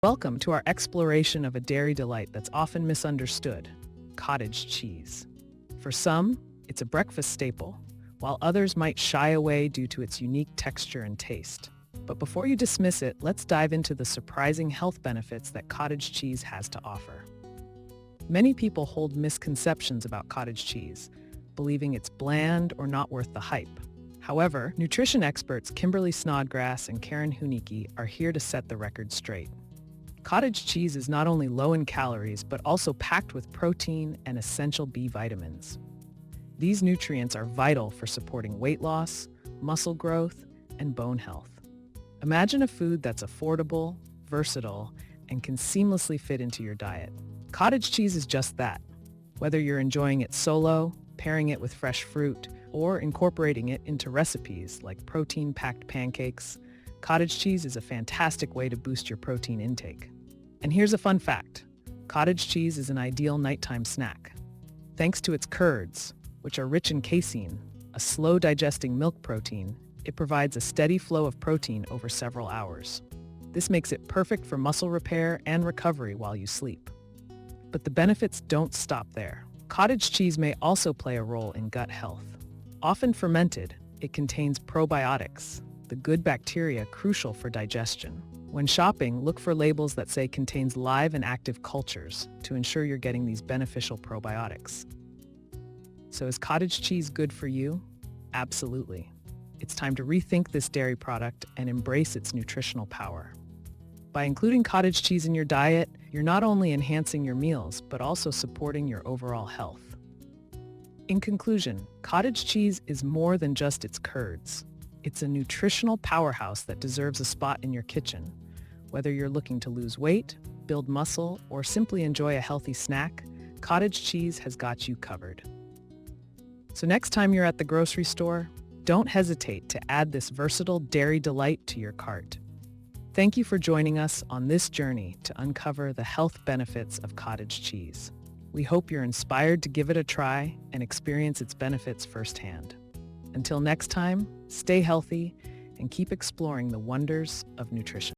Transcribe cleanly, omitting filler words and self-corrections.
Welcome to our exploration of a dairy delight that's often misunderstood, cottage cheese. For some, it's a breakfast staple, while others might shy away due to its unique texture and taste. But before you dismiss it, let's dive into the surprising health benefits that cottage cheese has to offer. Many people hold misconceptions about cottage cheese, believing it's bland or not worth the hype. However, nutrition experts Kimberly Snodgrass and Caryn Huneke are here to set the record straight. Cottage cheese is not only low in calories, but also packed with protein and essential B vitamins. These nutrients are vital for supporting weight loss, muscle growth, and bone health. Imagine a food that's affordable, versatile, and can seamlessly fit into your diet. Cottage cheese is just that. Whether you're enjoying it solo, pairing it with fresh fruit, or incorporating it into recipes like protein-packed pancakes, cottage cheese is a fantastic way to boost your protein intake. And here's a fun fact. Cottage cheese is an ideal nighttime snack. Thanks to its curds, which are rich in casein, a slow-digesting milk protein, it provides a steady flow of protein over several hours. This makes it perfect for muscle repair and recovery while you sleep. But the benefits don't stop there. Cottage cheese may also play a role in gut health. Often fermented, it contains probiotics, the good bacteria crucial for digestion. When shopping, look for labels that say contains live and active cultures to ensure you're getting these beneficial probiotics. So is cottage cheese good for you? Absolutely. It's time to rethink this dairy product and embrace its nutritional power. By including cottage cheese in your diet, you're not only enhancing your meals, but also supporting your overall health. In conclusion, cottage cheese is more than just its curds. It's a nutritional powerhouse that deserves a spot in your kitchen. Whether you're looking to lose weight, build muscle, or simply enjoy a healthy snack, cottage cheese has got you covered. So next time you're at the grocery store, don't hesitate to add this versatile dairy delight to your cart. Thank you for joining us on this journey to uncover the health benefits of cottage cheese. We hope you're inspired to give it a try and experience its benefits firsthand. Until next time, stay healthy and keep exploring the wonders of nutrition.